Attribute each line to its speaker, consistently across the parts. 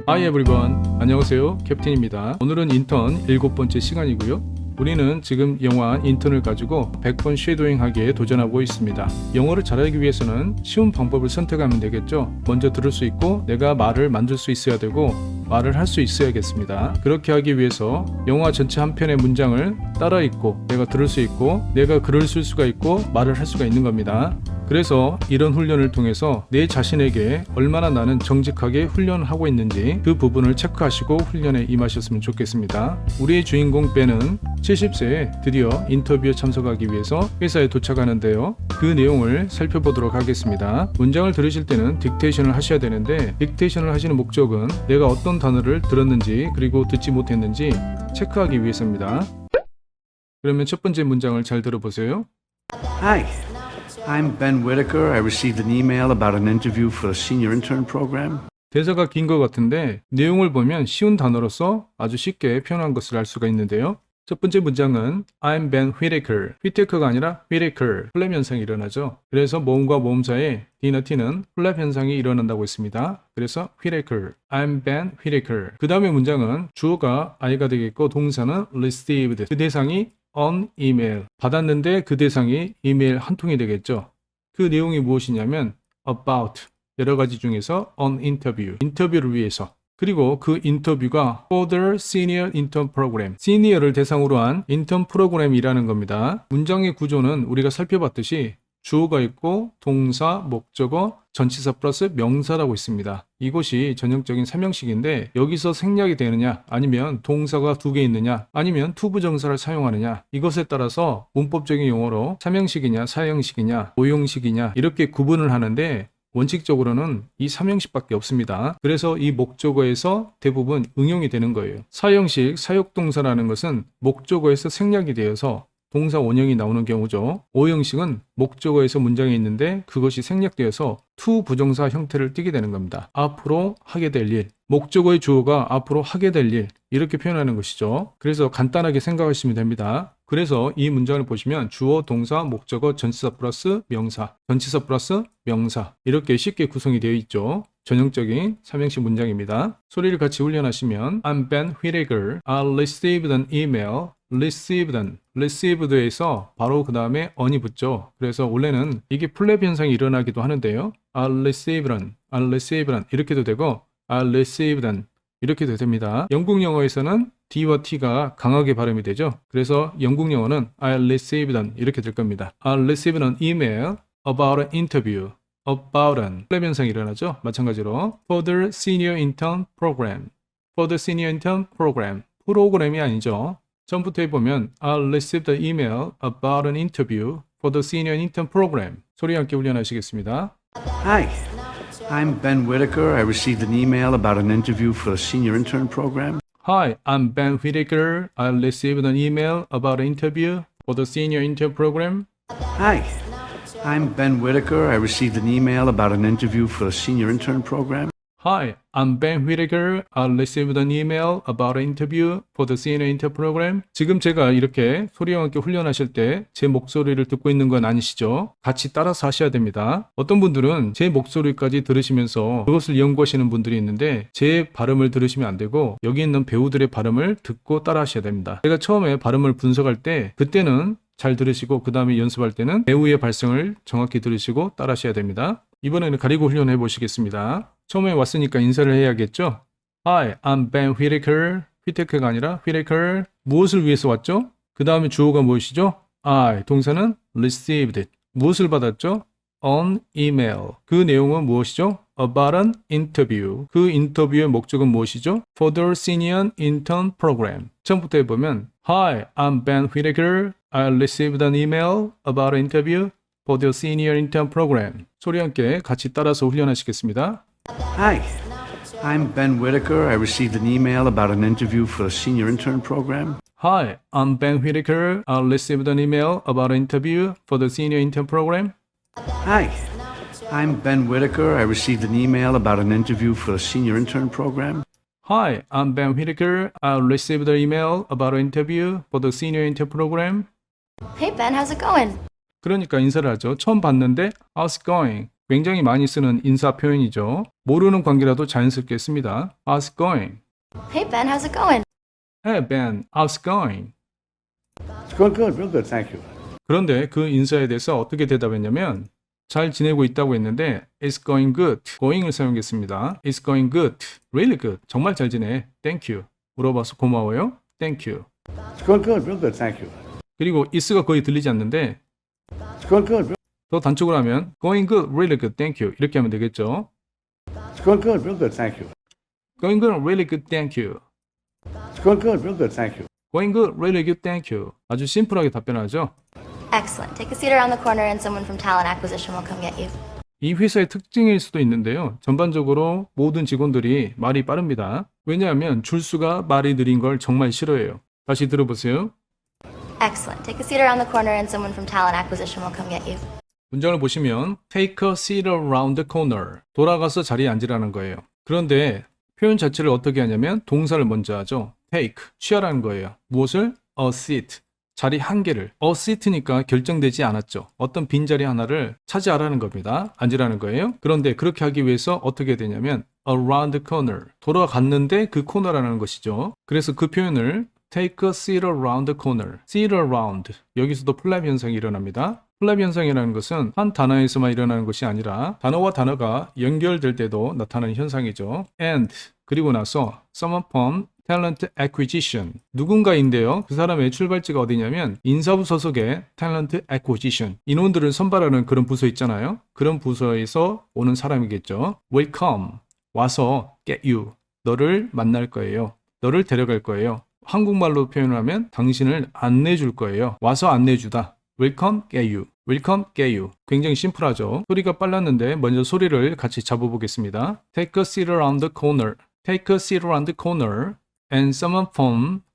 Speaker 1: Hi everyone. 안녕하세요. 캡틴입니다. 오늘은 인턴 7번째 시간이고요. 우리는 지금 영화 인턴을 가지고 100번 쉐도잉 하기에 도전하고 있습니다. 영어를 잘하기 위해서는 쉬운 방법을 선택하면 되겠죠. 먼저 들을 수 있고 내가 말을 만들 수 있어야 되고 말을 할 수 있어야겠습니다. 그렇게 하기 위해서 영화 전체 한 편의 문장을 따라 읽고 내가 들을 수 있고 내가 글을 쓸 수가 있고 말을 할 수가 있는 겁니다. 그래서 이런 훈련을 통해서 내 자신에게 얼마나 나는 정직하게 훈련을 하고 있는지 그 부분을 체크하시고 훈련에 임하셨으면 좋겠습니다. 우리의 주인공 벤은 70세에 드디어 인터뷰에 참석하기 위해서 회사에 도착하는데요. 그 내용을 살펴보도록 하겠습니다. 문장을 들으실 때는 딕테이션을 하셔야 되는데 딕테이션을 하시는 목적은 내가 어떤 단어를 들었는지 그리고 듣지 못했는지 체크하기 위해서입니다. 그러면 첫 번째 문장을 잘 들어보세요.
Speaker 2: Hi, I'm Ben Whitaker. I received an email about an interview for a senior intern program.
Speaker 1: 대사가 긴 것 같은데 내용을 보면 쉬운 단어로서 아주 쉽게 표현한 것을 알 수가 있는데요. 첫 번째 문장은 I'm Ben Whitaker. Whitaker가 아니라 Whitaker. 플랩 현상이 일어나죠. 그래서 모음과 모음 사이에 D나 T는 플랩 현상이 일어난다고 했습니다. 그래서 Whitaker. I'm Ben Whitaker. 그 다음에 문장은 주어가 I가 되겠고 동사는 received. 그 대상이 on email. 받았는데 그 대상이 이메일 한 통이 되겠죠. 그 내용이 무엇이냐면 about. 여러 가지 중에서 on interview. 인터뷰를 위해서. 그리고 그 인터뷰가 for the senior intern program. 시니어를 대상으로 한 인턴 프로그램이라는 겁니다. 문장의 구조는 우리가 살펴봤듯이 주어가 있고 동사, 목적어, 전치사 플러스 명사라고 있습니다. 이것이 전형적인 삼형식인데 여기서 생략이 되느냐 아니면 동사가 두 개 있느냐 아니면 투부정사를 사용하느냐 이것에 따라서 문법적인 용어로 삼형식이냐 사형식이냐 오형식이냐 이렇게 구분을 하는데 원칙적으로는 이 3형식밖에 없습니다. 그래서 이 목적어에서 대부분 응용이 되는 거예요. 사형식, 사역동사라는 것은 목적어에서 생략이 되어서 동사 원형이 나오는 경우죠. 오형식은 목적어에서 문장이 있는데 그것이 생략되어서 투부정사 형태를 띠게 되는 겁니다. 앞으로 하게 될 일, 목적어의 주어가 앞으로 하게 될 일 이렇게 표현하는 것이죠. 그래서 간단하게 생각하시면 됩니다. 그래서 이 문장을 보시면 주어, 동사, 목적어, 전치사 플러스 명사, 전치사 플러스 명사 이렇게 쉽게 구성이 되어 있죠. 전형적인 삼형식 문장입니다. 소리를 같이 훈련하시면 I'm Ben Whitaker. I received an email. received에서 바로 그 다음에 on이 붙죠. 그래서 원래는 이게 플랩 현상이 일어나기도 하는데요. I received an 이렇게도 되고 I received an 이렇게도 됩니다. 영국 영어에서는 D와 T가 강하게 발음이 되죠. 그래서 영국 영어는 I received an 이렇게 될 겁니다. I received an email about an interview. about an 플랩 현상이 일어나죠. 마찬가지로 for the senior intern program. for the senior intern program. 프로그램이 아니죠. 처음부터 해보면 I received an email about an interview for the senior intern program. 소리 함께 훈련하시겠습니다.
Speaker 2: Hi, I'm Ben Whitaker. I received an email about an interview for a senior intern program.
Speaker 1: Hi, I'm Ben Whitaker. I received an email about an interview for the senior intern program.
Speaker 2: Hi, I'm Ben Whitaker. I received an email about an interview for a senior intern program.
Speaker 1: Hi, I'm Ben Whitaker. I received an email about an interview for the senior intern program. 지금 제가 이렇게 소리와 함께 훈련하실 때 제 목소리를 듣고 있는 건 아니시죠? 같이 따라서 하셔야 됩니다. 어떤 분들은 제 목소리까지 들으시면서 그것을 연구하시는 분들이 있는데 제 발음을 들으시면 안 되고 여기 있는 배우들의 발음을 듣고 따라 하셔야 됩니다. 제가 처음에 발음을 분석할 때 그때는 잘 들으시고 그 다음에 연습할 때는 배우의 발성을 정확히 들으시고 따라 하셔야 됩니다. 이번에는 가리고 훈련해 보시겠습니다. 처음에 왔으니까 인사를 해야겠죠? Hi, I'm Ben Whitaker. Whitaker가 아니라 Whitaker. 무엇을 위해서 왔죠? 그 다음에 주어가 무엇이죠? I. 동사는 received. 무엇을 받았죠? On email. 그 내용은 무엇이죠? About an interview. 그 인터뷰의 목적은 무엇이죠? For the senior intern program. 처음부터 해보면 Hi, I'm Ben Whitaker. I received an email about an interview for the senior intern program. 소리 함께 같이 따라서 훈련하시겠습니다.
Speaker 2: Hi, I'm Ben Whitaker. I received an email about an interview for a senior intern program.
Speaker 1: Hi, I'm Ben Whitaker. I received an email about an interview for the senior intern program.
Speaker 2: Hi, I'm Ben Whitaker. I received an email about an interview for a senior intern program.
Speaker 1: Hi, I'm Ben Whitaker. I received an email about an interview for the senior intern program.
Speaker 3: Hey Ben, how's it going?
Speaker 1: 그러니까 인사를 하죠. 처음 봤는데 How's it going? 굉장히 많이 쓰는 인사 표현이죠. 모르는 관계라도 자연스럽게 씁니다. How's it going?
Speaker 3: Hey Ben, how's it going?
Speaker 1: Hey Ben, how's it going?
Speaker 2: It's going good, real good, thank you.
Speaker 1: 그런데 그 인사에 대해서 어떻게 대답했냐면 잘 지내고 있다고 했는데 It's going good. going을 사용했습니다. It's going good. Really good. 정말 잘 지내. Thank you. 물어봐서 고마워요. Thank you.
Speaker 2: It's going good, real good, thank you.
Speaker 1: 그리고 is가 거의 들리지 않는데
Speaker 2: It's going good,
Speaker 1: 더 단축을 하면 going good, really good, thank you 이렇게 하면 되겠죠.
Speaker 2: it's going good, real good, thank you.
Speaker 1: going good, really good, thank you.
Speaker 2: It's going good, real good, thank you.
Speaker 1: going good, really good, thank you. 아주 심플하게 답변하죠.
Speaker 3: Excellent. Take a seat around the corner and someone from talent acquisition will come get you.
Speaker 1: 이 회사의 특징일 수도 있는데요. 전반적으로 모든 직원들이 말이 빠릅니다. 왜냐하면 줄수가 말이 느린 걸 정말 싫어해요. 다시 들어보세요.
Speaker 3: Excellent. Take a seat around the corner and someone from talent acquisition will come get you.
Speaker 1: 문장을 보시면 take a seat around the corner. 돌아가서 자리에 앉으라는 거예요. 그런데 표현 자체를 어떻게 하냐면 동사를 먼저 하죠. take, 취하라는 거예요. 무엇을? a seat. 자리 한 개를. a seat니까 결정되지 않았죠. 어떤 빈자리 하나를 차지하라는 겁니다. 앉으라는 거예요. 그런데 그렇게 하기 위해서 어떻게 되냐면 around the corner. 돌아갔는데 그 코너라는 것이죠. 그래서 그 표현을 take a seat around the corner. seat around. 여기서도 플랩 현상이 일어납니다. 플랩 현상이라는 것은 한 단어에서만 일어나는 것이 아니라 단어와 단어가 연결될 때도 나타나는 현상이죠. and 그리고 나서 someone from talent acquisition. 누군가인데요. 그 사람의 출발지가 어디냐면 인사부 소속의 talent acquisition. 인원들을 선발하는 그런 부서 있잖아요. 그런 부서에서 오는 사람이겠죠. will come. 와서 get you. 너를 만날 거예요. 너를 데려갈 거예요. 한국말로 표현을 하면 당신을 안내해 줄 거예요. 와서 안내해 주다. will come get you. will come get you. 굉장히 심플하죠. 소리가 빨랐는데 먼저 소리를 같이 잡아보겠습니다. Take a seat around the corner. Take a seat around the corner. And someone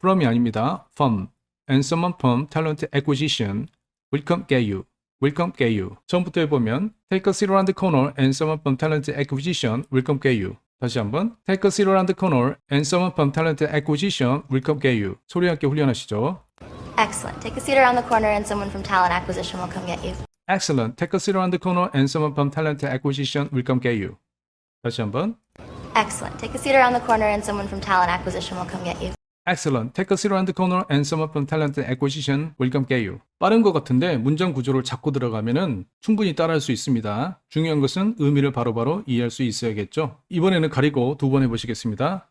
Speaker 1: from이 아닙니다. from. And someone from talent acquisition will come get you. will come get you. 처음부터 해보면 Take a seat around the corner and someone from talent acquisition will come get you. 다시 한번 Take a seat around the corner and someone from talent acquisition will come get you. 소리 함께 훈련하시죠.
Speaker 3: Excellent. Take a seat around the corner and someone from talent acquisition will come get you.
Speaker 1: Excellent. Take a seat around the corner and someone from talent acquisition will come get you. 다시 한번
Speaker 3: Excellent. Take a seat around the corner and someone from talent acquisition will come get you.
Speaker 1: Excellent. Take a seat around the corner and someone from talent acquisition will come get you. 빠른 것 같은데 문장 구조를 잡고 들어가면은 충분히 따라할 수 있습니다. 중요한 것은 의미를 바로바로 이해할 수 있어야겠죠. 이번에는 가리고 두 번 해보시겠습니다.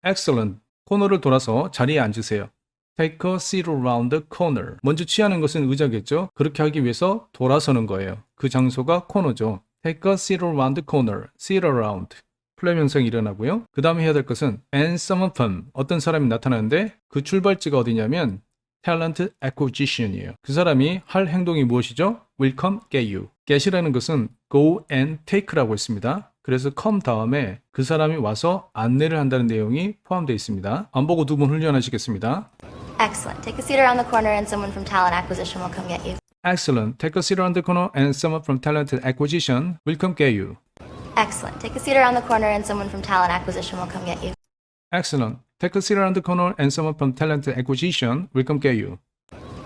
Speaker 1: Excellent. 코너를 돌아서 자리에 앉으세요. Take a seat around the corner. 먼저 취하는 것은 의자겠죠. 그렇게 하기 위해서 돌아서는 거예요. 그 장소가 코너죠. Take a seat around the corner. Sit around. 플랩 현상이 일어나고요. 그 다음에 해야 될 것은 and someone from. 어떤 사람이 나타나는데 그 출발지가 어디냐면 talent acquisition이에요. 그 사람이 할 행동이 무엇이죠? will come get you. get이라는 것은 go and take라고 했습니다. 그래서 come 다음에 그 사람이 와서 안내를 한다는 내용이 포함되어 있습니다. 안 보고 두 번 훈련하시겠습니다.
Speaker 3: Excellent. Take a seat around the corner and someone from talent acquisition will come get you.
Speaker 1: Excellent. Take a seat around the corner and someone from talent acquisition will come get you.
Speaker 3: Excellent. Take a seat around the corner and someone from talent acquisition will come get you.
Speaker 1: Excellent. Take a seat around the corner and someone from talent acquisition will come get you.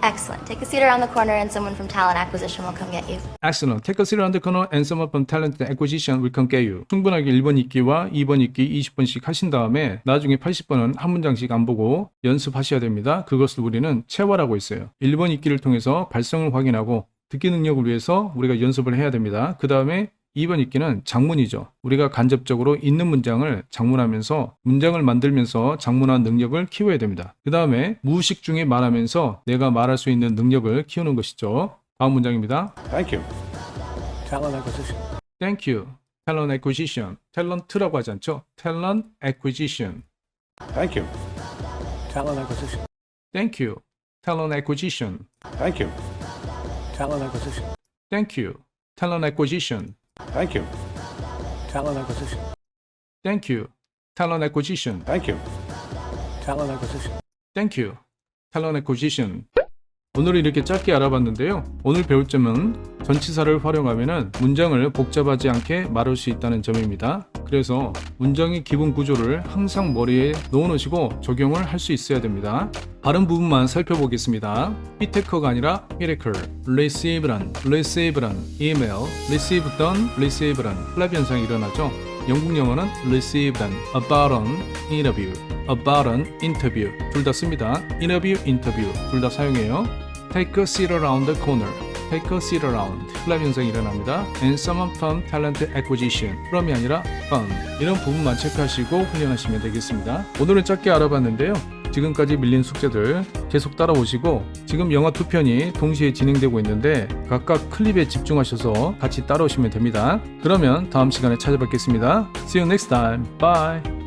Speaker 3: Excellent. Take a seat around the corner and someone from talent acquisition will come get you.
Speaker 1: Excellent. Take a seat around the corner and someone from talent acquisition will come get you. 충분하게 1번 읽기와 2번 읽기 20번씩 하신 다음에 나중에 80번은 한 문장씩 안 보고 연습하셔야 됩니다. 그것을 우리는 체화라고 있어요. 1번 읽기를 통해서 발성을 확인하고 듣기 능력을 위해서 우리가 연습을 해야 됩니다. 그 다음에 2번 읽기는 장문이죠. 우리가 간접적으로 있는 문장을 장문하면서 문장을 만들면서 장문화 능력을 키워야 됩니다. 그 다음에 무의식 중에 말하면서 내가 말할 수 있는 능력을 키우는 것이죠. 다음 문장입니다.
Speaker 2: Thank you. Talent acquisition.
Speaker 1: Thank you. Talent acquisition. 탤런트라고 하지 않죠? Talent acquisition.
Speaker 2: Thank you. Talent acquisition.
Speaker 1: Thank you. Talent acquisition.
Speaker 2: Thank you. Talent acquisition.
Speaker 1: Thank you. Talent acquisition.
Speaker 2: Thank you. Talent acquisition.
Speaker 1: Thank you. Talent acquisition.
Speaker 2: Thank you. Talent acquisition.
Speaker 1: Thank you. Talent acquisition. 오늘은 이렇게 짧게 알아봤는데요. 오늘 배울 점은 전치사를 활용하면 문장을 복잡하지 않게 말할 수 있다는 점입니다. 그래서 문장의 기본 구조를 항상 머리에 넣어놓으시고 적용을 할 수 있어야 됩니다. 발음 부분만 살펴보겠습니다. 휘테커가 아니라 휘레클, receive란 이메일, receive던 receive란 플랩 현상이 일어나죠. 영국 영어는 receivedan, about an interview 둘 다 씁니다. interview 둘 다 사용해요. take a seat around the corner, take a seat around 플랩 현상이 일어납니다. and someone from talent acquisition from이 아니라 from 이런 부분만 체크하시고 훈련하시면 되겠습니다. 오늘은 짧게 알아봤는데요. 지금까지 밀린 숙제들 계속 따라오시고 지금 영화 2편이 동시에 진행되고 있는데 각각 클립에 집중하셔서 같이 따라오시면 됩니다. 그러면 다음 시간에 찾아뵙겠습니다. See you next time. Bye.